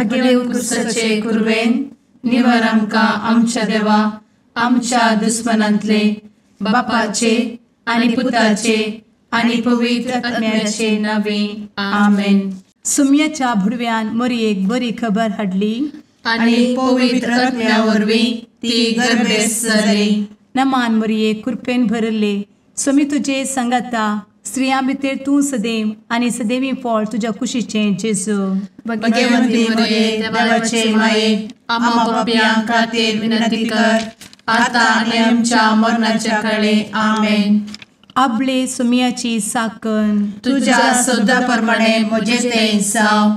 घेवन कुर्साचे कुरवेन निवार आमकां आमच्या देवा आमच्या दुस्मनांतले बापाचे आनी पुताचे आनी पवित्र आत्म्याचे नावे आमेन. सुम्याच्या भुडव्यान मरियेक बरी खबर हाडली आनी पवित्र आत्म्या वरवीं ती गर्भेस जाली. नमान मरियेक कृपेन भरले स्वामी तुजे संगाता स्त्रियां भितर तूं सदैव आनी सदैवी फळ तुज्या कुशीचें जेजू. भगवंती मरिये देवाचे माये आम्हा पाप्यां खातीर विनंती कर आता आनी आमच्या मरणाच्या काळी आमेन. आपले सुम्याची साकण तुझ्या सोदा प्रमाणे म्हजे तें जाव.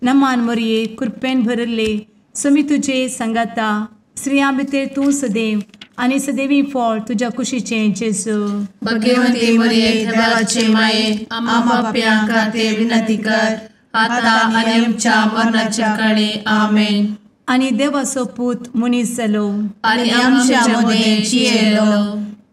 नमान मरिये कृपेन भरले स्वामी तुजे संगाता स्त्रियां भितर तूं सदैव आनी सदैवी फळ तुज्या कुशीचें जेजू. भगवंती मरिये देवाचे माये आम्हा पाप्यां खातीर विनंती कर आता आनी आमच्या मरणाच्या काळी आमेन. आनी देवाचो पूत मनीस जालो आनी आमच्या मदें जियेलो.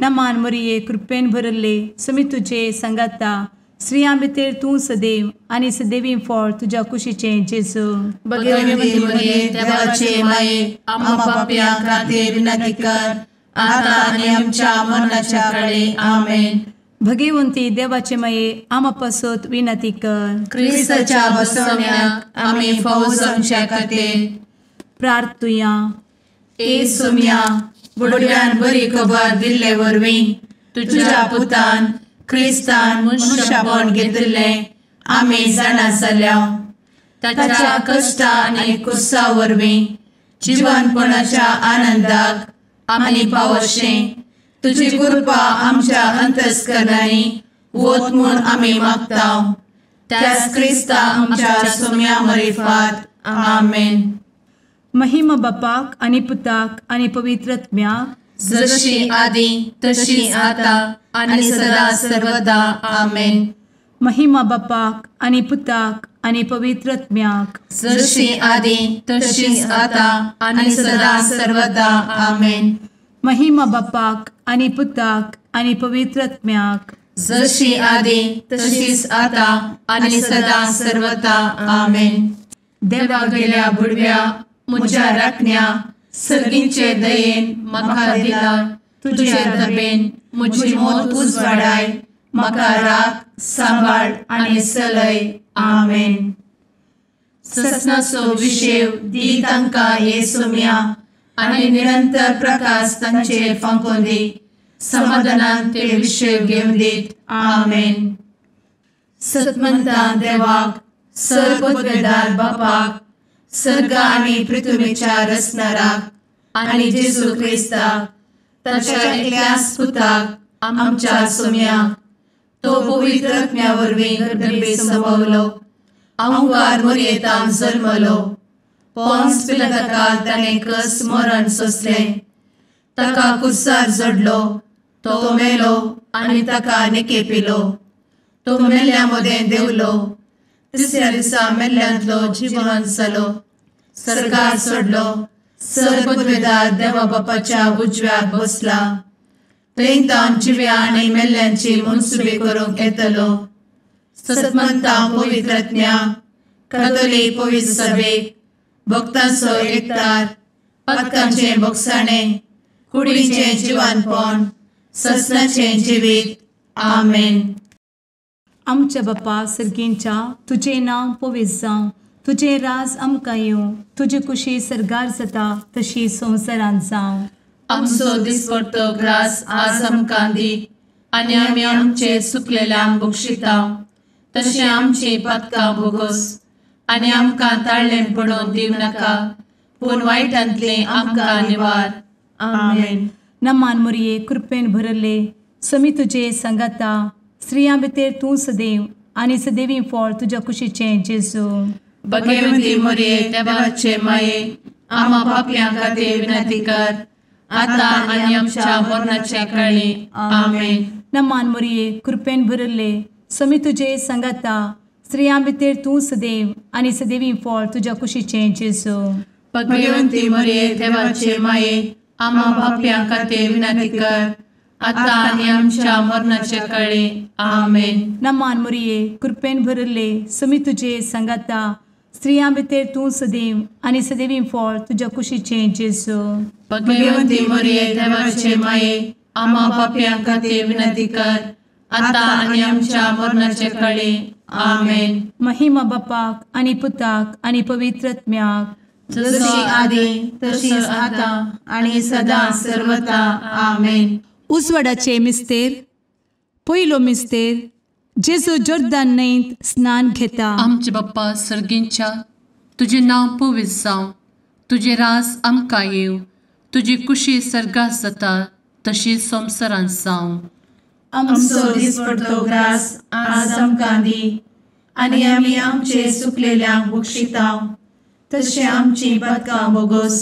नमान मरिये कृपेन भरले स्वामी तुजे संगाता स्त्रियां भितर तूं सदैव आनी सदैवी फळ तुज्या कुशीचें जेजू. भगवंती मरिये देवाचे माये आम्हा पाप्यां खातीर विनंती कर आता आनी आमच्या मरणाच्या काळी आमेन. भगवंती देवाचे माये आमा पासत विनंती कर. क्रिस्ताच्या बसवण्याक आमी फावो जावचे खातीर प्रार्थुया. ए सुम्या बुडव्यान बरी खबर दिल्ले वरवीं तुज्या पुतान क्रिस्तान मनशापण घेतिल्ले आमी जाणा जाल्या. ताच्या कश्टा आनी कुर्सा वरवीं जिवनपणाच्या आनंदाक आमी पावशें तुजी कृपा आमच्या अंतस्करणांनी वत म्हूण आमी मागता. त्याच क्रिस्ता आमच्या सुम्या मरिफात आमेन. महिमा बापाक आनी पुताक आनी पवित्र आत्म्याक जशी आदी तशी आता आनी सदा सर्वदा आमेन. महिमा बापाक आनी पुताक आनी पवित्र आत्म्याक जशी आदी तशी आता आनी सदा सर्वदा आमेन. महिमा बापाक आनी पुताक आनी पवित्र आत्म्याक जशी आदी तशीच आता आनी सदा सर्वदा आमेन. देवा गेल्या बुडव्या म्हज्या राखण्या सर्गींचे दयेन म्हाका दिला तुजे दबेन म्हजी मोत उजवाडाय म्हाका राख सांबाळ आनी चलय आमेन. ससनाचो विशेव दी तांकां हे सुम्या आनी निरंतर प्रकाश तांचेर फांकून दी. समाधानान ते विशेव घेवन दीत आमेन. सतमंता देवाक सर्वपदवेदार बापाक सर्ग आनी पृथ्वीच्या रचणाराक आनी जेजू क्रिस्ताक ताच्या एकल्याच पुताक आमच्या सुम्याक तो पवित्र आत्म्या वरवीं गर्भेत संभवलो. अहंकार मर्येतान जल्मलो. पोंस पिलाताकाल ताणें कस मरण सोंसलें. ताका कुर्सार जडलो. तो मेलो आनी ताका निकेपिलो. तो मेल्ल्या मदें देंवलो. तिसऱ्या दिसा मेल्ल्यांतलो जिवंत जालो. सरकार सोडलो. सर्वपदवेदार देवा बापाच्या उजव्याक बसला. थंय तान जिव्या आनी मेल्ल्यांची मनसुबी करूंक येतलो. सतमंता पवित्र आत्म्या कातोलीक पवित्र सभेक भक्तांचो एकठार पातकांचें भोगसाणें कुडीचें जिवनपण ससनाचें जिवीत आमेन. आमच्या बापा सर्गींच्या तुजें नांव पवित्र जावं. तुजें राज आमकां येवं. तुजी कुशी सरगार जाता तशी संवसारांत जावं. आमचो दिसपडटो ग्रास आज आमकां दी आनी आमी आमचे चुकलेल्यांक बक्षिता तशें आमची पातकां भोगोस आनी आमकां ताळ्ळें पडोवन दिवं नाका पूण वायटांतली आमकां निवार आमेन. नमान मरिये कृपेन भरले स्वामी तुजे संगाता स्त्रियां भितर तूं सदैव आनी सदैवी फळ तुज्या कुशीचें जेजू. भगवंती मरिये देवाचे माये आम्हा पाप्यां खातीर विनंती कर आता आनी आमच्या मरणाच्या काळी आमेन. नमान मरिये कृपेन भरले स्वामी तुजे संगाता स्त्रियां भितर तूं सदैव आनी सदैवी फळ तुज्या कुशीचें जेजू. भगवंती मरिये देवाचे माये आम्हा पाप्यां खातीर विनंती कर आता आनी आमच्या मरणाच्या काळी आमेन. नमान मरिये कृपेन भरले स्वामी तुजे संगाता स्त्रियां भितर तूं सदैव आनी सदैवीं फळ तुज्या कुशीचें जेजू. भगवंती मरिये देवाचे माये, आम्हा पाप्यां खातीर विनंती कर, आता आनी आमच्या मरणाचे काळी. आमेन. महिमा बापाक आनी पुताक आनी पवित्र आत्म्याक, जशी आदी तशीच आता आणि सदा सर्वदा. आमेन. उजवाडाचे मिस्तेर. पयलो मिस्तेर, जेजू जोर्दान न्हंयेंत स्नान घेता. आमचे बाप्पा सर्गींच्या, तुझे नाव पवित्र जावं, तुझे राज आमकां येवं, तुजी कुशी सर्गात जाता तशी संवसारांत जावं. आमचो दिसपडटो ग्रास आज आमकां दी, आनी आमी आमचे चुकलेल्यांक बक्षितांव, तशें आमची पातकां बोगोस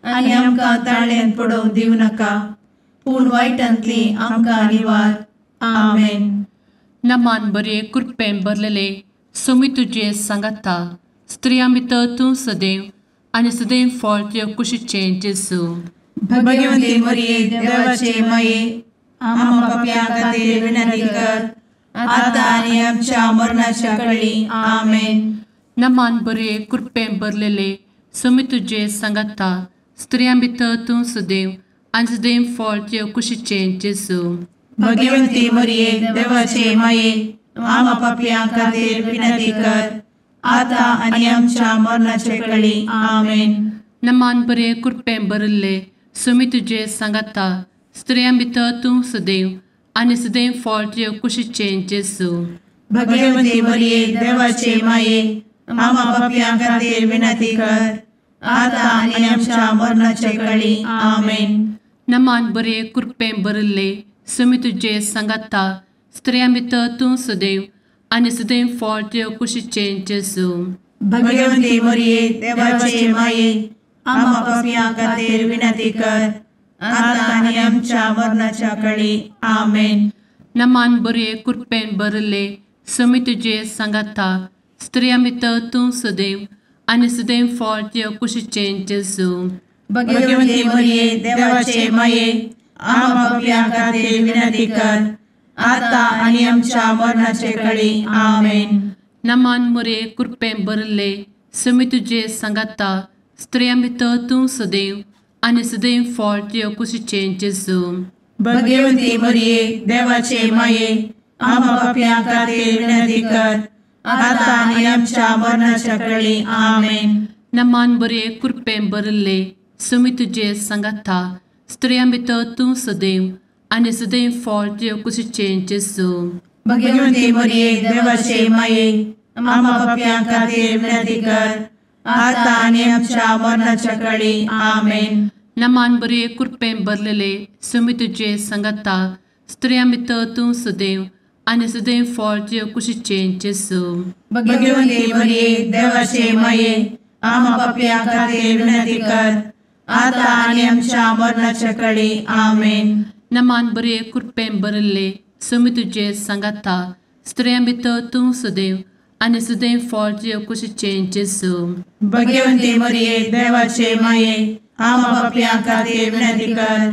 आनी आमकां ताळ्यान पडोवंक दिवं नाका, पूण वायटांतली आमकां निवार. आमेन. नमान बरे कृपेन भरलेले सोमी तुजे सांगाता, स्त्रियां भितर तूं सदैव आनी सदैव फळ तुज्या कुशीचें जेजू. भगवंती मरिये देवाचे माये, आम्हा पाप्यां खातीर विनंती कर, आता आनी आमच्या मरणाच्या काळी. आमेन. नमान बरे कृपेन भरलेले सोमी तुजे सांगाता, स्त्रियां भितर तूं सदैव आनी सदैव फळ तुज्या कुशीचें जेजू. भगवंती मरिये देवाचे माये, आम्हा पाप्यां खातीर विनंती कर, आता आनी आमच्या मरणाचे काळी. आमेन. नमान बरे कृपेन भरले सोमी तुजे सांगाता, स्त्रियां भितर तूं सदैव आनी सदैव फळ तुज्या कुशीचें जेजू. भगवंती मरिये देवाचे माये, आम्हा पाप्यां खातीर विनंती कर, आता आनी आमच्या मरणाचे काळी. आमेन. नमान बरे कृपेन भरले सोमी तुजे सांगाता, स्त्रियां भितर तूं सदैव आनी सदैव फळ तुज्या कुशीचें जेजू. भगवंती मरिये देवाचे माये, आम्हा पाप्यां खातीर विनंती कर, आता आनी आमच्या मरणाच्या काळी. आमेन. नमान बरे कृपेन भरले सोमी तुजे सांगाता, स्त्रियां भितर तूं सदैव आनी सदैव फळ तुज्या कुशीचें जेजू. भगवंती मरिये देवाचे माये, आम्हा पाप्यां खातीर विनंती कर, आता आनी आमच्या मरणाचे काळी. आमेन. नमान बरे कृपेन भरले सोमी तुजे सांगाता, स्त्रियां भितर तूं सदैव आनी सदैव फळ तुज्या कुशीचें जेजू. भगवंती मरिये देवाचे माये, आम्हा पाप्यां खातीर विनंती कर, आता आनी आमच्या मरणाच्या काळी. आमेन. नमान बरे कृपेन भरले सोमी तुजे सांगाता, स्त्रियां भितर तूं सदैव आनी सदैव फळ तुज्या कुशीचें जेजू. भगवंती मरिये देवाचे माये, आम्हा पाप्यां खातीर विनंती कर, आता आनी आमच्या मरणाच्या काळी. आमेन. नमान बरे कृपेन भरलेले सोमी तुजे सांगाता, स्त्रियां भितर तूं सदैव आनी सदैव फळ तुज्या कुशीचें जेजू. भगवंती मरिये देवाचे माये, आम्हा पाप्यां खातीर विनंती कर, आता आनी आमच्या मरणाच्या काळी. आमेन. नमान बरे कृपेन भरले सोमी तुजे सांगाता, स्त्रियां भितर तूं सदैव आनी सदैव फळ तुज्या कुशीचें जेजू. भगवंती मरिये देवाचे माये, आम्हा पाप्यां खातीर विनंती कर,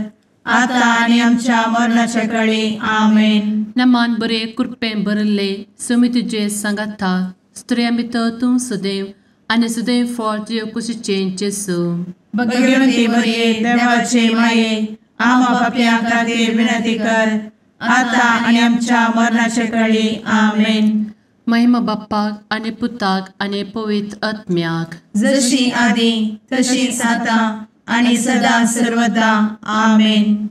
आता आनी आमच्या मरणाच्या काळी. आमेन. नमान बरे कृपेन भरले सोमी तुजे सांगाता, स्त्रियां भितर तूं सदैव आनी सदैव फळ तुज्या कुशीचें जेजू. भगवंती मरिये देवाचे माये, आम्हा पाप्यां खातीर विनंती कर, आता आनी आमच्या मरणाच्या काळी. आमेन. महिमा बाप्पाक आनी पुताक आनी पवित्र आत्म्याक, जशी आदी तशीच आता आनी सदा सर्वदा. आमेन.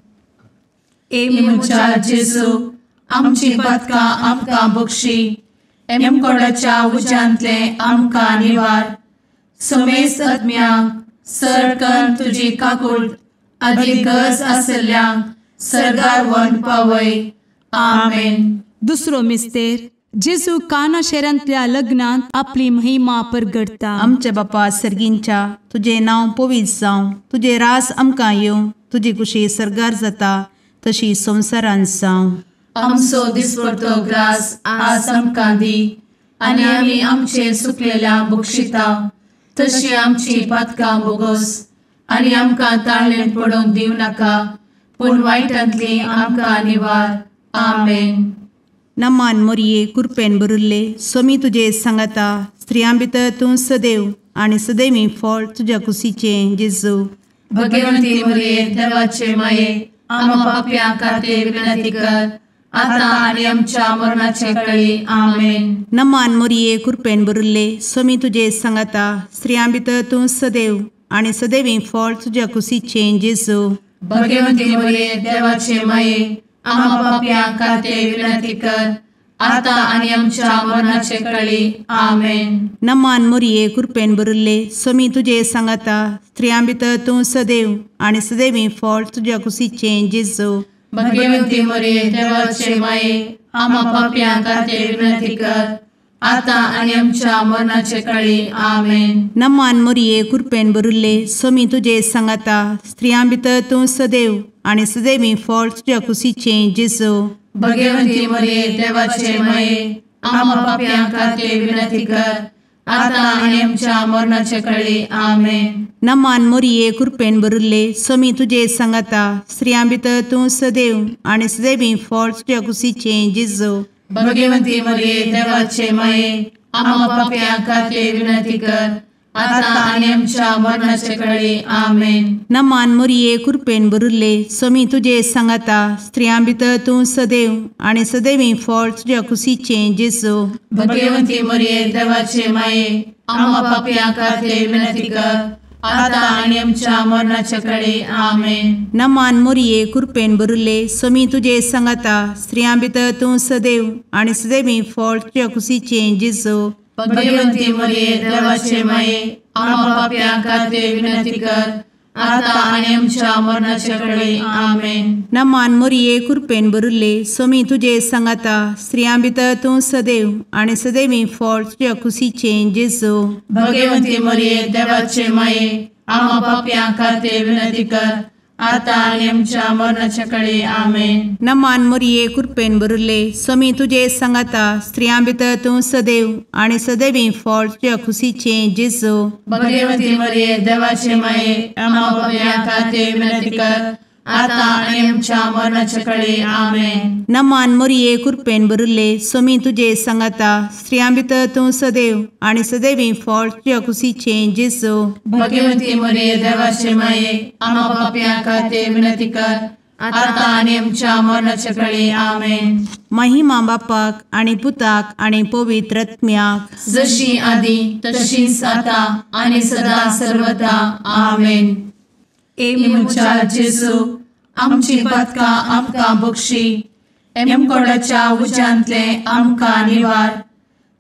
इमुच्या जेजू, आमची पातकां आमकां बक्षी, एमकोडाच्या उज्यांतले आमकां निवार. सोमेस आत्म्याक सडकन तुजी काकूट, अधिक गरज आसल्ल्यांक सर्गार व्हरून पावय. आमेन. दुसरो मिस्तेर. जेजू काना शारांतल्या लग्नांत आपली महिमा परगटता. आमच्या बापा सर्गींच्या, तुझे नाव पवित्र जावं, तुझे रास आमकां येवं, तुजी कुशी सर्गार जाता तशी संवसारांत जावं. आमचो दिसपडटो ग्रास आज आमकां दी, आनी आमी आमचे चुकलेल्यांक बक्षितांव, तशी आमची पातकां बोगोस आनी आमकां ताळ्यान पडोवंक दिवं नाका, पूण वायटांतली आमकां निवार. आमेन. नमान मोरये कृपेन बरुल्ले सोमी तुजे सांगाता स्त्रियां भितर तूं सदैव आणि सदैवी फळ तुझ्या कुशीचे जेजू. भगवंती मरिये देवाचे माये आम्हा पाप्यां खातीर विनंती कर आता आणि आमच्या मरणाचे काळी आमेन. नमान मोरये कृपेन बरुल्ले सोमी तुजे सांगाता स्त्रियां भितर तूं सदैव आणि सदैवी फळ तुझ्या कुशीचे जेजू. भगवंती मरिये देवाचे माये आम्हा पाप्यां खातीर विनंती कर आता आणि आमच्या मरणाचे काळी आमेन. नमान मोरये कृपेन बरुल्ले सोमी तुजे सांगाता स्त्रियां भितर तूं सदैव आणि सदैवी फळ तुझ्या कुशीचे जेजू. भगवंती मरिये देवाचे माये आम्हा पाप्यां खातीर विनंती कर आता आणि आमच्या मरणाचे काळी आमेन. नमान मोरये कृपेन बरुल्ले सोमी तुजे सांगाता स्त्रियां भितर तूं सदैव आणि सदैवी फळ तुझ्या कुशीचे जेजू. भगवंती मरिये देवाचे माये आम्हा पाप्यां खातीर विनंती कर आता आणि आमच्या मरणाचे काळी आमेन. नमान मोरये कृपेन बरुल्ले सोमी तुजे सांगाता स्त्रियां भितर तूं सदैव आणि सदैवी फळ तुझ्या कुशीचे जेजू. भगवंती मरिये देवाचे माये आम्हा पाप्यां खातीर विनंती कर आता आणि आमच्या मरणाचे काळी आमेन. नमान मोरये कृपेन बरुल्ले सोमी तुजे सांगाता स्त्रियां भितर तूं सदैव आणि सदैवी फळ तुझ्या कुशीचे जेजू. भगवंती मरिये देवाचे माये आम्हा पाप्यां खातीर विनंती कर आता आणि आमच्या मरणाचे काळी आमेन. नमान मोरये कृपेन बरुल्ले सोमी तुजे सांगाता स्त्रियां भितर तूं सदैव आणि सदैवी फळ तुझ्या कुशीचे जेजू. भगवंती मरिये देवाचे माये आम्हा पाप्यां खातीर विनंती कर आता आणि आमच्या मरणाचे काळी आमेन. नमान मोरये कृपेन बरुल्ले सोमी तुजे सांगाता स्त्रियां भितर तूं सदैव आणि सदैवी फळ तुझ्या कुशीचे जेजू. भगवंती मरिये देवाचे माये आम्हा पाप्यां खातीर विनंती कर आता आणि आमच्या मरणाच्या काळी आमेन. नमान मोरये कृपेन बरुल्ले सोमी तुजे सांगाता स्त्रियां भितर तूं सदैव आणि सदैवी फळ तुझ्या कुशीचे जेजू. भगवंती मरिये देवाचे माये आम्हा पाप्यां खातीर विनंती कर आता आणि आमच्या मरणाच्या काळी आमेन. नमान मोरये कृपेन बरुल्ले सोमी तुजे सांगाता स्त्रियां भितर तूं सदैव आणि सदैवी फळ तुझ्या कुशीचे जेजू. भगवंती मरिये देवाचे माये आम्हा पाप्यां खातीर विनंती कर आता आणि आमच्या मरणाच्या काळी आमेन. महिमा बापाक आणि पुताक आणि पवित्र आत्म्याक जशी आधी तशीच आता आणि सदा सर्वदा आमेन. ए मुचा जेजू आमची पदकां आमकां बक्षी एमकोडाच्या उज्यांतले आमकां निवार.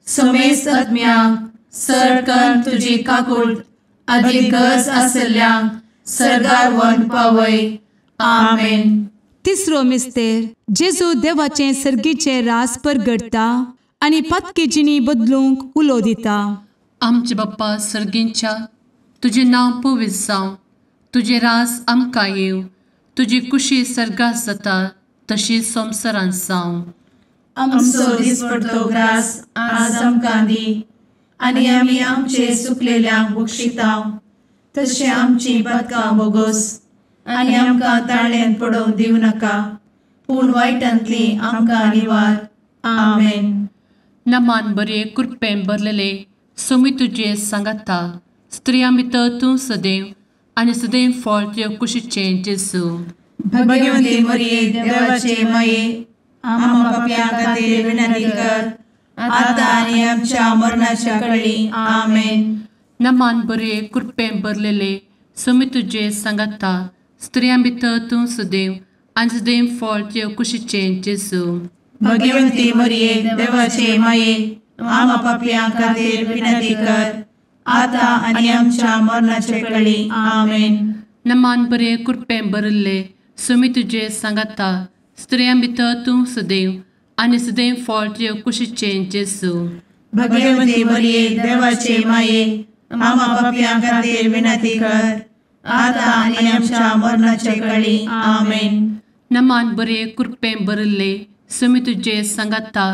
समेस्त आत्म्यांक सरकन तुजी काकूट आदी गरज आसल्ल्यांक सरगार व्हरून पावय. आमेन. तिसरो मिस्तेर जेजू देवाचे सर्गीचे रास परगडता आणि पत्की जिणी बदलूंक उलो दिता. आमचे बाप्पा सर्गींच्या तुझे नांव पवित्र जावं, तुझे रास आमकां येव, तुजी कुशी सर्गास जाता तशी संवसारांत जावं. आमचो दिसपडटो ग्रास आज आमकां दी आनी आमी आमचे सुकलेल्यांक बक्षितांव. तशें आमची पदकां बोगोस आनी आमकां ताळ्यान पडोवंक दिवं नाका पूण वायटांतली आमकां निवार. आमेन. नमान बरे कृपेन भरलेले सोमी तुजे सांगाता स्त्रियां भितर तूं सदैव आणि सदैव फळ तुझ्या कुशीचे जेजू. भगवंती मरिये देवाचे माये आम्हा पाप्यां खातीर विनंती कर आता आनी आमच्या मरणाच्या काळी आमेन. नमान बरे कृपेन भरलेले सोमी तुजे सांगाता स्त्रियां भितर तूं सदैव आणि सदैव फळ तुझ्या कुशीचे जेजू. भगवंती मरिये देवाचे माये आम्हा पाप्यां खातीर विनंती कर आता आनी आमच्या मरणाच्या काळी आमेन. नमान बरे कृपेन भरले सोमी तुजे सांगाता स्त्रियां भितर तूं सदैव आणि सदैव फळ तुझ्या कुशीचे जेजू. भगवंती मरिये देवाचे माये आम्हा पाप्यां खातीर विनंती कर आता आनी आमच्या मरणाच्या काळी आमेन. नमान बरे कृपेन भरले सोमी तुजे सांगाता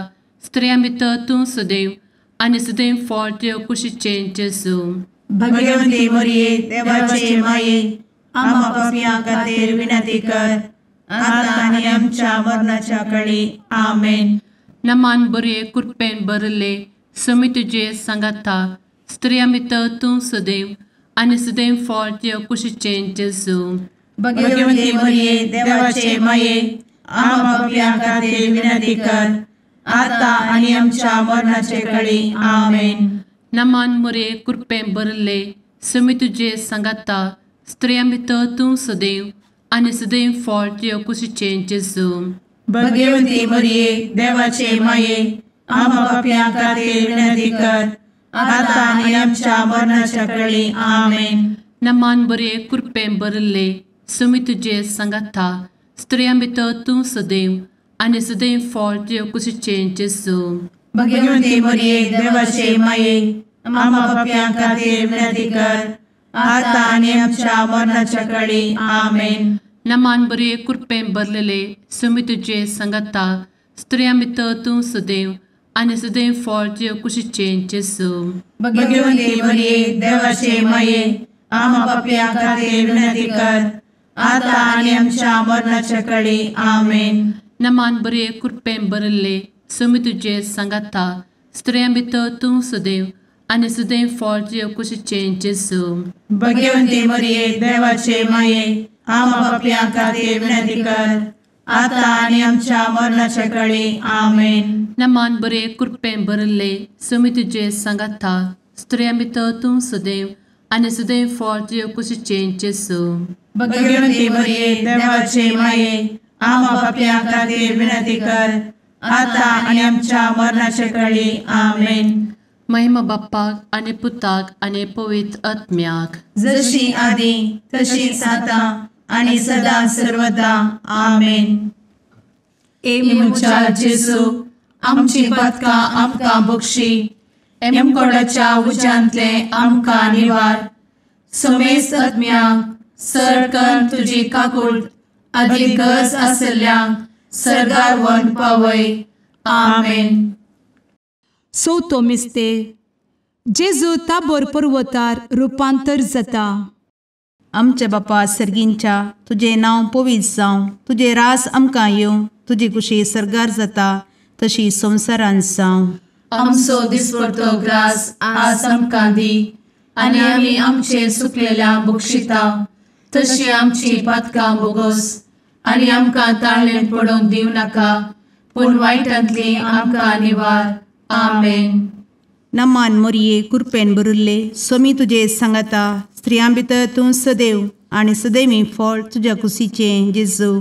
स्त्रियां भितर तूं सदैव आणि सदैव फळ तुझ्या कुशीचे जेजू. भगवंती मरिये देवाचे माये आम्हा पाप्यां खातीर विनंती कर आता आनी आमच्या मरणाच्या काळी आमेन. नमान बरे कृपेन भरले समी तुझे सांगाता स्त्रिया भितर तूं सदैव आनी सदैव फळ तुझ्या कुशीचें जेजू. भगवंती मरिये देवाचे माये आम्हा पापियां खातीर विनंती कर आता आणि आमच्या मरणाचे काळी आमेन. नमान बरे कृपेन भरले समी तुझे सांगाता स्त्रिया भितर तूं सदैव आनी सदैव फळ तुझ्या कुशीचें जेजू. भगवंती मरिये देवाचे माये आम्हा पापियां खातीर विनंती कर आता आणि आमच्या मरणाच्या काळी आमेन. नमान बरे कृपेन भरले समी तुझे सांगाता स्त्रिया भितर तूं सदैव आनी सदैव फळ तुझ्या कुशीचें जेजू. भगवंती मरिये देवाचे माये आम्हा पापियां खातीर विनंती कर आता आणि आमच्या मरणाच्या काळी आमेन. नमान बरे कृपेन भरलेले समी तुझे सांगाता स्त्रिया भितर तूं सदैव आनी सदैव फळ तुझ्या कुशीचें जेजू. भगवंती मरिये देवाचे माये आम्हा पापियां खातीर विनंती कर आता आणि आमच्या मरणाच्या काळी आमेन. नमान बरे कृपेन भरले समी तुझे सांगाता स्त्रिया भितर तूं सदैव आनी सदैव फळ तुझ्या कुशीचें जेजू. भगवंती मरिये देवाचे माये आम्हा पापियां खातीर विनंती कर आता आणि आमच्या मरणाच्या काळी आमेन. नमान बरे कृपेन भरले समी तुझे सांगाता स्त्रिया भितर तूं सदैव आनी सदैव फळ तुझ्या कुशीचें जेजू. भगवंती मरिये देवाचे माये आम्हा पापियां खातीर विनंती कर आता आणि आमच्या मरणाच्या काळी आमेन. महिमा बाप्पाक आनी पुताक आनी पवित्र आत्म्याक जशी आदी तशीच आता आणि सदा सर्वदा आमेन. मुचा जेजू आमची पदकां आमकां बक्षी एमकोडाच्या उज्यांतले आमकां निवार. समेस्त आत्म्यांक सरकन तुजी काकूट अधिक गरज आसल्यांक सरगार व्हरून पावय. आमेन. चवथो मिस्तेर जेजू ताबोर पर्वतार रुपांतर जाता. आमच्या बापा सर्गींच्या तुझे नांव पवित्र जावं, तुझे रास आमकां येवं, तुजी कुशी सरगार जाता तशी संवसारांत जावं. आमचो दिसपडटो ग्रास आज आमकां दी आनी आमी आमचे सुकलेल्यांक बक्षिता तशी आमची पातकां बोगोस आनी आमकां ताळ्ळेंत पडोवंक दिवं नाका पूण वायटांतली आमकां निवार. आमेन. नमान मोरये कृपेन भरिल्ले समी तुजे सांगाता स्त्रियां भितर तूं सदैव आनी सदैवी फळ तुज्या कुशीचें जेजू.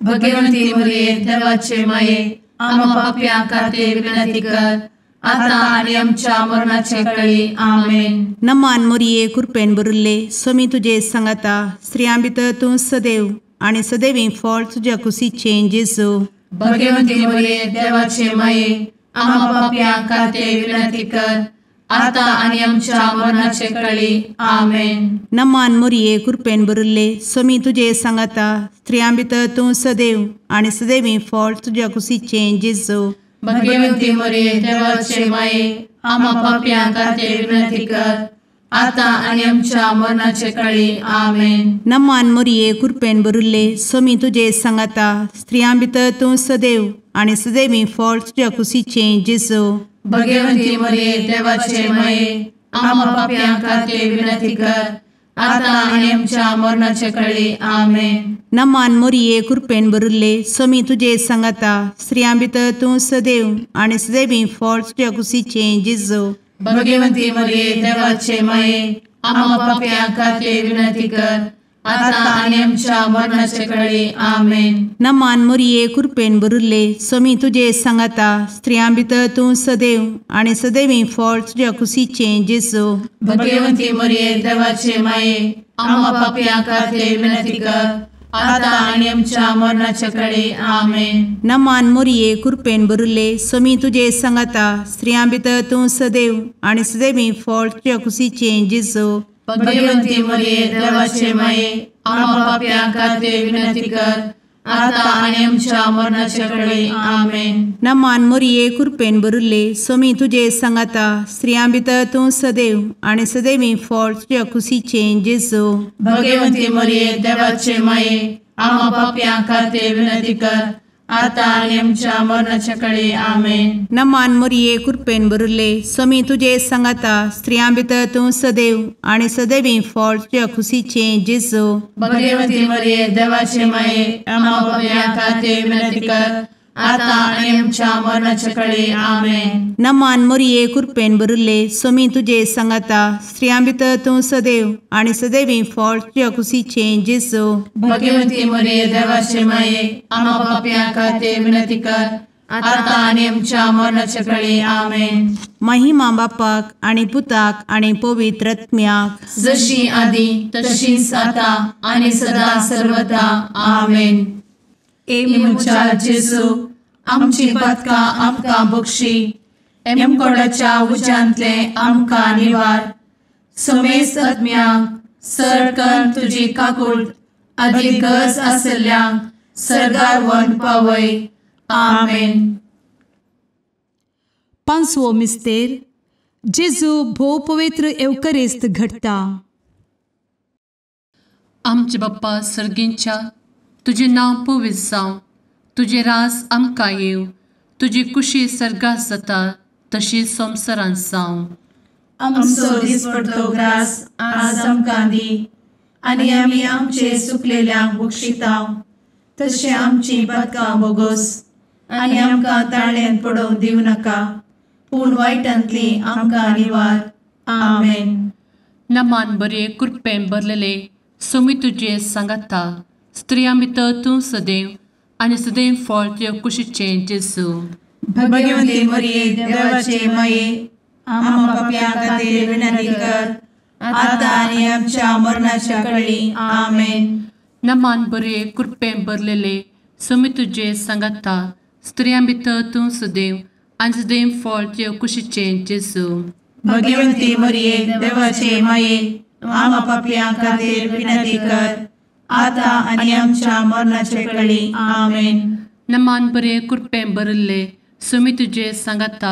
भगवंती मरिये देवाचे माये आम्हा पापियां खातीर विनंती कर आता आणि आमच्या मरणाचे काळी आमेन. नमान मोरये कृपेन भरिल्ले समी तुजे सांगाता स्त्रियां भितर तूं सदैव आनी सदैवी फळ तुज्या कुशीचें जेजू. भगवंती मरिये देवाचे माये आम्हा पापियां खातीर विनंती कर आता आणि आमच्या मरणाचे काळी आमेन. नमान मोरये कृपेन भरिल्ले समी तुजे सांगाता स्त्रियां भितर तूं सदैव आनी सदैवी फळ तुज्या कुशीचें जेजू. भगवंती मरिये देवाचे माये आम्हा पापियां खातीर विनंती कर आता आणि आमच्या मरणाचे काळी आमेन. नमान मोरये कृपेन भरिल्ले समी तुजे सांगाता स्त्रियां भितर तूं सदैव आनी सदैवी फळ तुज्या कुशीचें जेजू. भगवंती मरिये देवाचे माये आम्हा पापियां खातीर विनंती कर आता आणि आमच्या मरणाचे काळी आमेन. नमान मोरये कृपेन भरिल्ले समी तुजे सांगाता स्त्रियां भितर तूं सदैव आनी सदैवी फळ तुज्या कुशीचें जेजू. भगवंती मरिये देवाचे माये आम्हा पापियां खातीर विनंती कर आता आणि आमच्या मरणाचे काळी आमेन. नमान मोरये कृपेन भरिल्ले समी तुजे सांगाता स्त्रियां भितर तूं सदैव आनी सदैवी फळ तुज्या कुशीचें जेजू. भगवंती मरिये देवाचे माये आम्हा पापियां खातीर विनंती कर आता आणि आमच्या मरणाच्या काळी आमेन. नमान मोरये कृपेन भरिल्ले समी तुजे सांगाता स्त्रियां भितर तूं सदैव आनी सदैवी फळ तुज्या कुशीचें जेजू. भगवंती मरिये देवाचे माये आम्हा पापियां खातीर विनंती कर आता आणि आमच्या मरणाच्या काळी आमेन. नमान मोरये कृपेन भरिल्ले समी तुजे सांगाता स्त्रियां भितर तूं सदैव आनी सदैवी फळ तुज्या कुशीचें जेजू. भगवंती मरिये देवाचे माये आम्हा पापियां खातीर विनंती कर आता आणि आमच्या मरणाच्या काळी आमेन. नमान मोरये कृपेन बरुल्ले स्वामी तुझे सांगाता स्त्रियां भितर तूं सदैव आणि सदैवी फळ तुझ्या खुशीचे जेजू. भगवती मरिये देवाचे माये आम्हा पापियां खातीर विनंती कर, आता आणि आमच्या मरणाच्या काळी आमेन. नमान मोरये कृपेन बरुल्ले स्वामी तुझे सांगाता स्त्रियां भितर तूं सदैव आणि सदैवी फळ तुझ्या खुशीचे जेजू. भगवती मरिये देवाचे माये आम्हा पापियां खातीर विनंती कर, आता आणि आमच्या मरणाच्या काळी आमेन. महिमा बापाक आणि पुताक आणि पवित्र आत्म्याक, जशी आधी तशीच आता आणि सदा सर्वदा आमेन. ए मुचा जेजू आमची पदकां आमकां बक्षी, एमकोडाच्या उज्यांतले आमकां निवार. समेस्त आत्म्यांक सरकन तुजी काकूट अधिक गरज आसल्यांक सरगार व्हरून पावय. आमेन. पांचवो मिस्तेर जेजू भोव पवित्र एवकरिस्त घडटा. आमचे बाप्पा सर्गींच्या तुझे नांव पवित्र जावं, तुझे राज आमकां येव, तुजी कुशी सर्गात जाता तशी संवसारांत जावं. आमचो दिसपडटो ग्रास आज आमकां दी, आनी आमी आमचे चुकलेल्यांक बक्षितांव. तशें आमची पदकां बोगोस आनी आमकां ताळ्यान पडोवंक दिवं नाका, पूण वायटांतली आमकां निवार. आमेन. नमान बरे कृपेन भरलेले सोमी तुझे सांगाता स्त्रियां भितर तूं सदैव आणि सदैव फळ तुझ्या कुशीचे जेजू. भगवती मरिये देवाचे माये आम्हा पापियां खातीर विनंती कर, आता आनी आमच्या मरणाच्या काळी आमेन. नमान बरे कृपेन भरलेले सोमी तुझे सांगाता स्त्रियां भितर तूं सदैव आणि सदैव फळ तुझ्या कुशीचे जेजू. भगवती मरिये देवाचे माये आम्हा पापियां खातीर विनंती कर, आता आनी आमच्या मरणाच्या काळी आमेन. नमान बरे कृपेन भरले सोमी तुझे सांगाता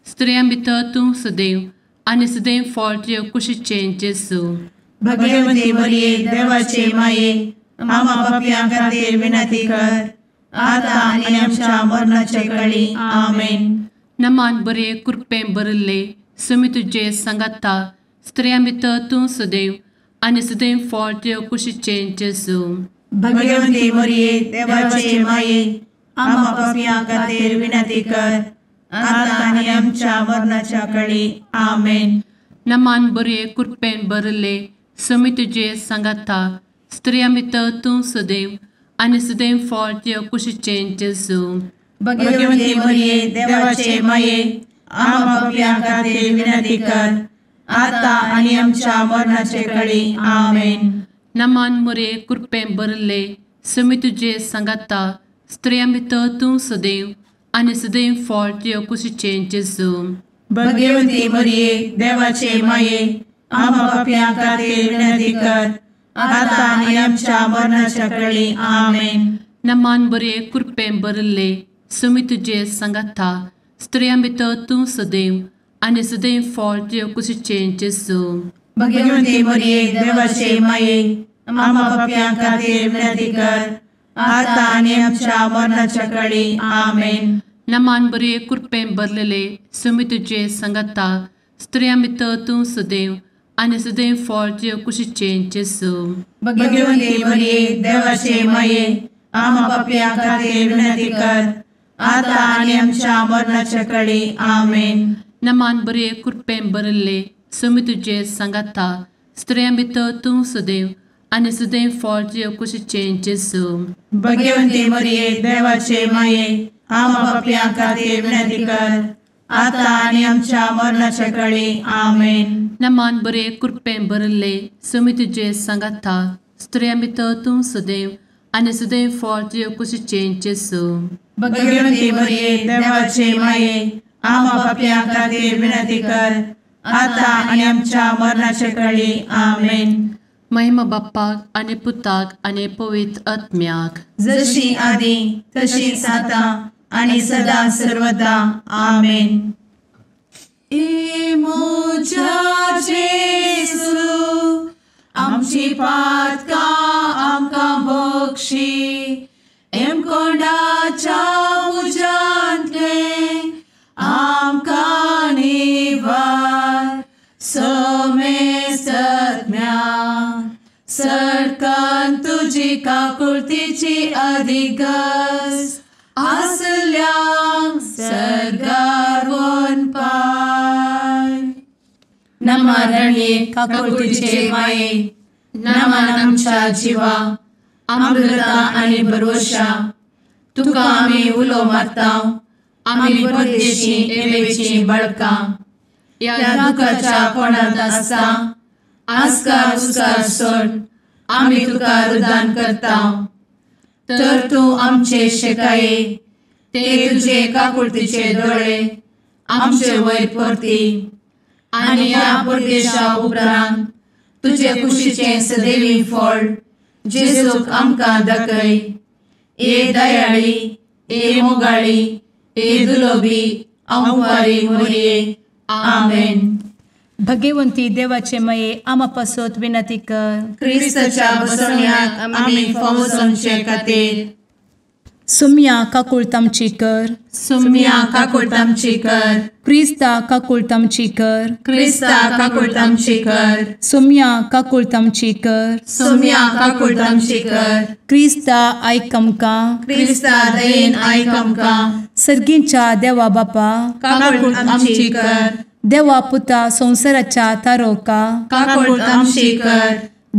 स्त्रियां भितर तूं सदैव आणि सदैव फळ तुझ्या कुशीचे जेजू. भगवती मरिये देवाचे माये आम्हा पापियां खातीर विनंती कर, आता आनी आमच्या मरणाच्या काळी आमेन. नमान बरे कृपेन भरले सोमी तुझे सांगाता स्त्रियां भितर तूं सदैव आणि सदैव फळ तुझ्या कुशीचे जेजू. भगवती मरिये देवाचे माये आम्हा पापियां खातीर विनंती कर, आता आनी आमच्या मरणाच्या काळी आमेन. नमान बरे कृपेन भरले सोमी तुझे सांगाता स्त्रियां भितर तूं सदैव आणि सदैव फळ तुझ्या कुशीचे जेजू. भगवती मरिये देवाचे माये आम्हा पापियां खातीर विनंती कर, आता आनी आमच्या मरणाच्या काळी आमेन. नमान बरे कृपेन भरले सोमी तुझे सांगाता स्त्रियां भितर तूं सदैव आणि सदैव फळ तुझ्या कुशीचे जेजू. भगवती मरिये देवाचे माये आम्हा पापियां खातीर विनंती कर, आता आनी आमच्या मरणाच्या काळी आमेन. नमान बरे कृपेन भरले सोमी तुझे सांगाता स्त्रियां भितर तूं सदैव आणि सदैव फळ तुझ्या कुशीचे जेजू. भगवती मरिये देवाचे माये आम्हा पापियां खातीर विनंती कर, आता आनी आमच्या मरणाच्या काळी आमेन. नमान बरे कृपेन भरलेले सोमी तुझे सांगाता स्त्रियां भितर तूं सदैव आणि सदैव फळ तुझ्या कुशीचे जेजू. भगवती मरिये देवाचे माये आम्हा पापियां खातीर विनंती कर, आता आनी आमच्या मरणाच्या काळी आमेन. नमान बरे कृपेन भरले सोमी तुझे सांगाता स्त्रियां भितर तूं सदैव आणि सदैव फळ तुझ्या कुशीचे जेजू. भगवती मरिये देवाचे माये आम्हा पापियां खातीर विनंती कर, आता आनी आमच्या मरणाच्या काळी आमेन. नमान बरे कृपेन भरले सोमी तुझे सांगाता स्त्रियां भितर तूं सदैव आणि सदैव फळ तुझ्या कुशीचे जेजू. भगवती मरिये देवाचे माये आम्हा पापियां खातीर विनंती कर, आता आनी आमच्या मरणाच्या काळी आमेन. महिमा बाप्पाक आणि पुताक आणि पवित्र आत्म्याक, जशी आधी तशीच आता आणि सदा सर्वदा आमेन. ए मोजा जेजू आमची पातकां आमकां बक्षी, एमकोंडाच्या तुझी काकुळतीची अधिगस आसल्या सरगार वन पाय. नमारणे काकुळतीचे माये नमन आमच्या जीवा अमृता आणि भरोशा तुका आम्ही उलो मारताव. आम्ही परदेशी एवेची बळका या दुखाच्या कोणात आसता आस्कार उस्कार सोड आम्ही तुका रुदान करताव. तर तू आमचे शेकाये ते तुझे काकुळतीचे डोळे आमचे वयर परती आणि या परदेशा उपरांत तुझे कुशीचे सदैवी फळ जेजूक आमकां दाखय. ए दयाळी ए मोगाळी ए दुलोबी अंवारी मोरये. आमेन. भगवंती देवाचे मये आमा पासत विनंती कर. क्रिस्ताच्या बसवण्याक आम्ही फावोसमचे खातीर सुम्या काकुळतामची कर. सुम्या काकुळतामची कर. क्रिस्ता काकुळतामची कर. क्रिस्ता काकुळतामची कर. सुम्या काकुळतामची कर. सुम्या काकुळतामची कर. क्रिस्ता आयकमका. क्रिस्ता दयेन आयक आमकां. सर्गींच्या देवा बापा काकुळतामची कर. देवा पुता संसाराच्या तारोका. काकुळतामची कर.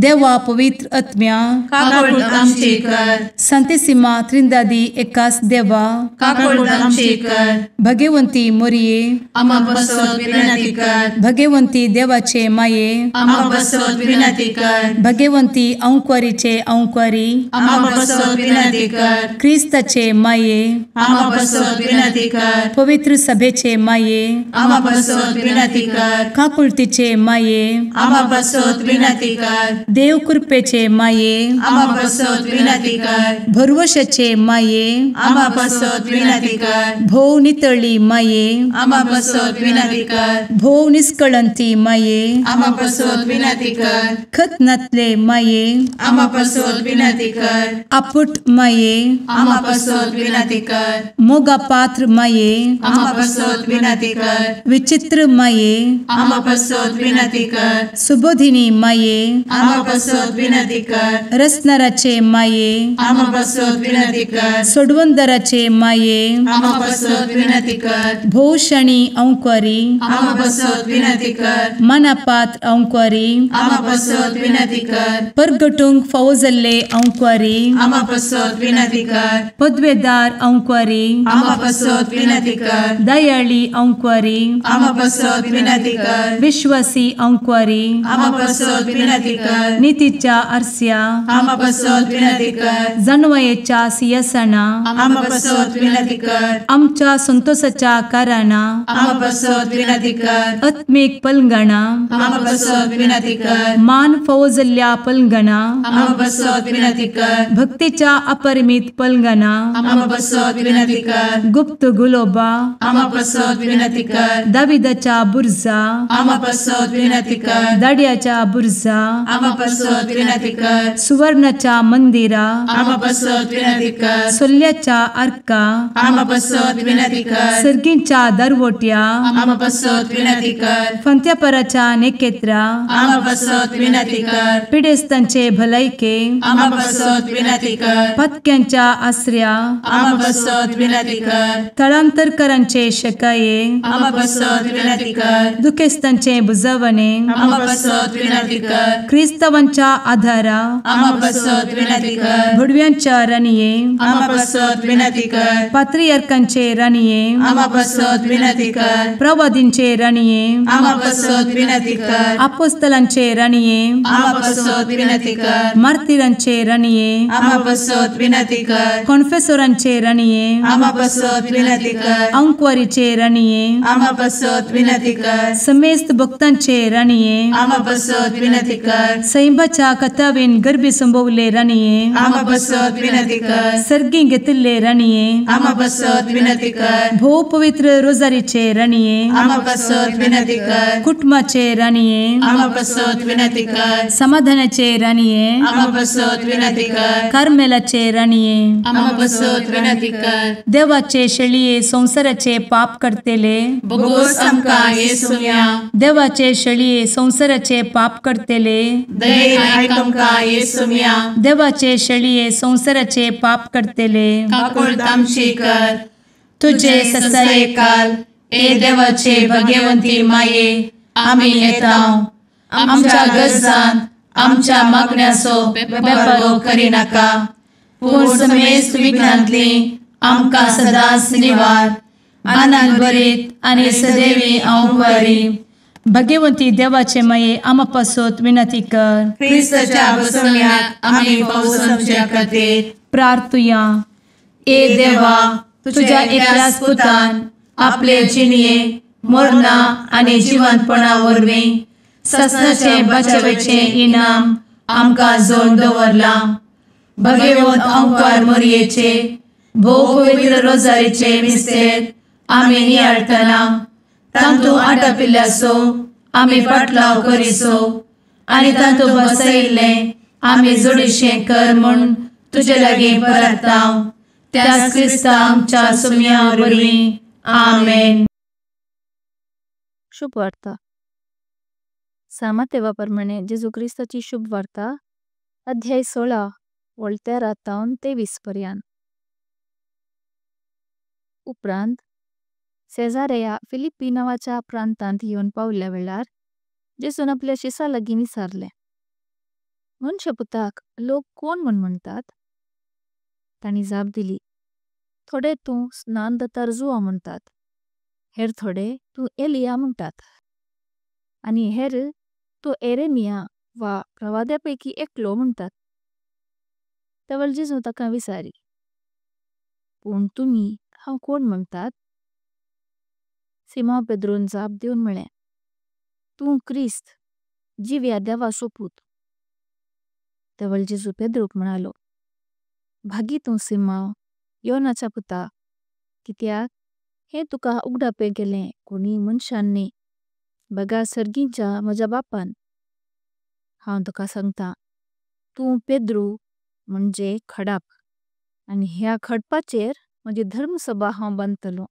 देवा पवित्र आत्म्या काकुळतामची कर. संतेसिमा त्रिंदादी एकाच देवा काकुळतामची कर. भगवंती मोरये आम्हा बसवत विनंती कर. भगवंती देवाचे माये आम्हा बसवत विनंती कर. भगवंती अंक्वारीचे अंक्वारी आम्हा बसवत विनंती कर. ख्रिस्ताचे माये आम्हा बसवत विनंती कर. पवित्र सभेचे माये आम्हा बसवत विनंती कर. काकुळतीचे माये आम्हा बसवत विनंती कर. देव कृपेचे माये आम्हा बसवत विनंती कर. भरवशाचे माये आम्हा बसवत विनंती कर. भोव नितळी माये आम्हा बसवत विनंती कर. भोव निष्कळंती माये आम्हा बसवत विनंती कर. खतनातले माये आम्हा बसवत विनंती कर. आपुट माये आम्हा बसवत विनंती कर. मोगा पात्र माये आम्हा बसवत विनंती कर. विचित्र माये आम्हा बसवत विनंती कर. सुबोधिनी माये आम्हा बसवत विनंती कर. रसनाराचे माये आम्हा बसवत विनंती कर. सोडवंदराचे माये आम्हा बसवत विनंती कर. भोषणी अंक्वारी आम्हा बसवत विनंती कर. मनापात्र अंक्वारी आम्हा बसवत विनंती कर. परगटूंक फौजल्ले अंक्वारी आम्हा बसवत विनंती कर. पदवेदार अंक्वारी आम्हा बसवत विनंती कर. दयाळी अंक्वारी आम्हा बसवत विनंती कर. विश्वासी अंक्वारी आम्हा बसवत विनंती कर. नीतीच्या आरस्या आम्हा बसवत विनंती कर. जणवयेच्या सिंहासना आम्हा बसवत विनंती कर. आमच्या संतोषाच्या कारणा आम्हा बसवत विनंती कर. आत्मिक पलंगणा आम्हा बसवत विनंती कर. मान फौजल्या पलंगणा आम्हा बसवत विनंती कर. भक्तीच्या अपरिमित पलंगणा आम्हा बसवत विनंती कर. गुप्त गुलोबा आम्हा बसवत विनंती कर. दाविदाच्या बुर्जा आम्हा बसवत विनंती कर. दाड्याच्या बुर्जा आम्हा बसवत विनंती कर. सुवर्णाच्या मंदिरा आम्हा बसवत विनंती कर. सोल्याच्या अर्का आम्हा बसवत विनंती कर. सर्गींच्या दरवोट्या आम्हा बसवत विनंती कर. फंत्यापराच्या नेकेत्रा आम्हा बसवत विनंती कर. पिडेस्तांचे भलायके आम्हा बसवत विनंती कर. पथक्यांच्या आश्रया आम्हा बसवत विनंती कर. स्थळांतरकरांचे शेकाये आम्हा बसवत विनंती कर. दुखेस्तांचे बुजवणे आम्हा बसवत विनंती कर. ख्रिस्तवांच्या आधारा आम्हा बसवत विनंती कर. भुडव्यांच्या राणीये आम्हा बसवत विनंती कर. पात्रियार्कांचे राणीये आम्हा बसवत विनंती कर. प्रवादींचे राणीये आम्हा बसवत विनंती कर. अपोस्तलांचे राणीये आम्हा बसवत विनंती कर. मार्तिरांचे राणीये आम्हा बसवत विनंती कर. कॉन्फेसोरांचे राणीये आम्हा बसवत विनंती कर. अंक्वारीचे राणीये आम्हा बसवत विनंती कर. समेस्त भक्तांचे राणीये आम्हा बसवत विनंती कर. सैंबाच्या कथावेन गर्भी संभवले राणीये आम्हा बसवत विनंती कर. सर्गी घेतले राणीये आम्हा बसवत विनंती कर. भो पवित्र रोजारीचे राणीये आम्हा बसवत विनंती कर. कुटुंबाचे राणीये आम्हा बसवत विनंती कर. समाधानाचे राणीये आम्हा बसवत विनंती कर. कार्मेलाचे राणीये आम्हा बसवत विनंती कर. देवाचे शेळीये संसाराचे पाप करतेले बोगोस आमकां येसूया. देवाचे शेळीये संसाराचे पाप करतेले दये आयक आमकां येसू मिया. देवाचे शेळये संवसाराचे पाप करतेले, काकूळ तामशी कर. तुझे ससाये काल ए देवाचे भाग्यवंती माये, आमी येताव. आमच्या गरजांत आमच्या मागण्याचो बेपारो करिनाका, पूण समेस्त विघ्नांतली आमकां सदांच निवार. आनंद बरीत आनी सदैवी अंकुरी. भाग्यवंती देवाचे माये आमा पासत विनंती कर. क्रिस्ताच्या बसवण्यात आमी पावस आमच्या खातीर प्रार्थुया. ए देवा, तुझ्या एकल्याच पुतान आपले जिणये मरणा आनी जिवंतपणा वरवीं ससनाचे बचावेचे इनाम आमकां जोड दवरला. भगवंत अंकार मरयेचे भोव पवित्र रोजारीचे मिस्तेर आमी नियाळटना तांतू आटापिल्ल्याचो आमी पाटलाव करिसो, आनी तांतू बसयिल्ले आमी जोडीशें कर म्हूण तुजे लागीं परताव. त्याच क्रिस्ता आमच्या सुम्या वरवीं. आमेन. शुभ वार्ता. सामान्य देवाप्रमाणे जेजू क्रिस्ताची शुभ वार्ता अध्याय 16 वळत्या 23 पर्यंत. उपरांत सेजारेया फिलिप्पी नावाच्या प्रांतांत येवन पावल्या वेळार जेजून आपल्या शिसा लागीं विचारले, मनशापुताक लोक कोण म्हूण म्हणटात? तांणी जाप दिली, थोडे तूं स्नानदतार जुआ म्हणटात, हेर थोडे तूं एलिया म्हणटात, आनी हेर तूं एरेमिया वा प्रवाद्यापैकी एकलो म्हणटात. तेवळ जेजू ताका विचारी, पूण तुमी हांव कोण म्हणटात? सिमोन पेद्रोन जाप दिवन म्हळें, तूं क्रिस्त, जिव्या देवाचो पूत. तेवळ जेजू पेद्रोक म्हणालो, भागी तूं सिमोन, योनाच्या पुता, कित्याक हे तुका उगडापे गेलें कोणी मनशान न्ही, बगा सर्गीच्या म्हज्या बापान. हांव तुका सांगता, तूं पेद्रू म्हणजे खडाप, आनी ह्या खडपाचेर म्हजी धर्मसभा हांव बांदतलो,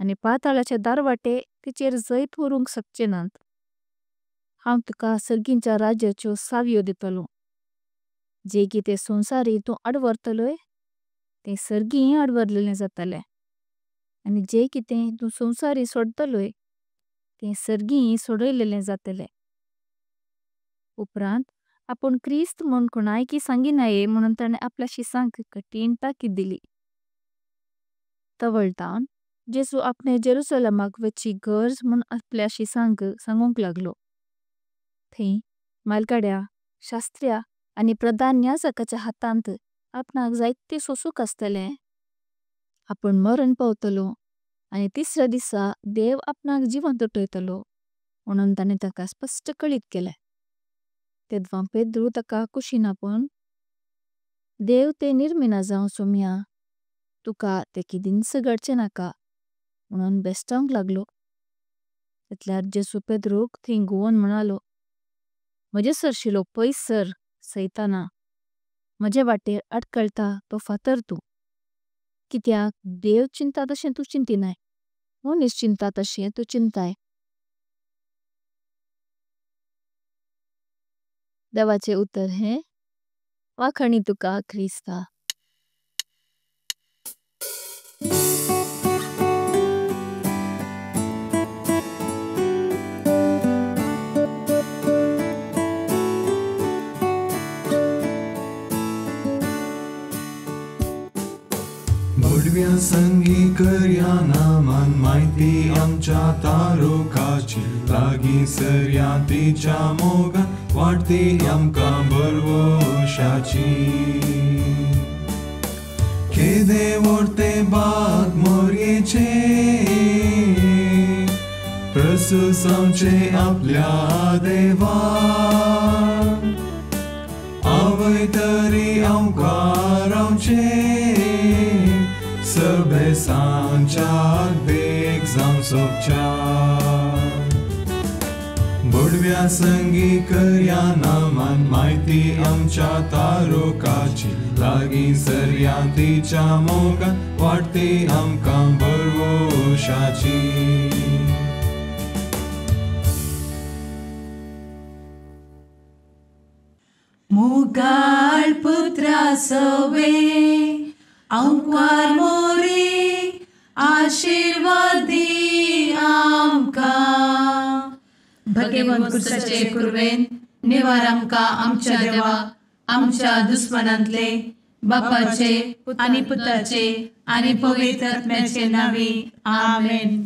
आनी पाताळाचे दारवाटे तिचेर जैत व्हरूंक शकचे नात. हांव तुका सर्गीच्या राज्याच्यो सावयो दितलो. जे कितें संवसारी तूं आडवरतलोय तें सर्गीय आडवरलेलें जातलें, आनी जे कितें तूं संवसारी सोडतलोय तें सर्गीय सोडयलेलें जातलें. उपरांत आपूण क्रिस्त म्हूण कोणायकी सांगिनाये म्हणून ताणें आपल्या शिसांक कठीण ताकीद दिली. तवळतावन जेजू आपणे जेरुसलेमाक वची गरज म्हूण आपल्या शिसांक सांगूंक लागलो. थंय मालगाड्या, शास्त्र्या आनी प्रधान याजकाच्या हातांत आपणाक जायते सोसूक आसतले. आपूण मरण पावतलो आनी तिसऱ्या दिसा देव आपणाक जिवंत उठयतलो म्हणून ताणें ताका स्पष्ट कळीत केलें. तेदवां पेद्रू ताका कुशीन आपोवन, देव ते निर्मिना जावं सोम्या, तुका ते किदिंच घडचें नाका म्हणून बेस्तावंक लागलो. तितल्यार जेजू पेद्रूक थंय घुंवोन म्हणालो, म्हजे सरशिलो पयस सर सैताना, म्हजे वाटेर आडकळटा तो फातर तूं. कित्याक देव चिंता तशें तूं चिंतिनाय, मनीस चिंता तशें तूं चिंताय. देवाचे उत्तर हे, वाखणी तुका क्रिस्ता. भडव्या संगी करया नामान माहिती आमच्या तारोकाची, लागीं सरया तिच्या मोगान वाटती आमकां बरवशाची. केदे वर्ते बाग मोरयेचे, प्रसूस आमचे आपल्या देवा. आवय तरी आमकां रावचे, सभे सांच्याक देख जावं सोबच्या. बडव्या संगी करया नामान माहिती आमच्या तारोकाची, लागीं सरया तिच्या मोगान वाटती आमकां बरवशाची. मुगाळ पुत्रा सवे अंकवार मोरी आशीर्वाद दी आमकां. भगवंत कुर्साचे कुरवेन निवार आमकां आमच्या देवा आमच्या दुस्मनांतले बापाचे आनी पुताचे आनी पवित्र आत्म्याचे नावी. आमेन.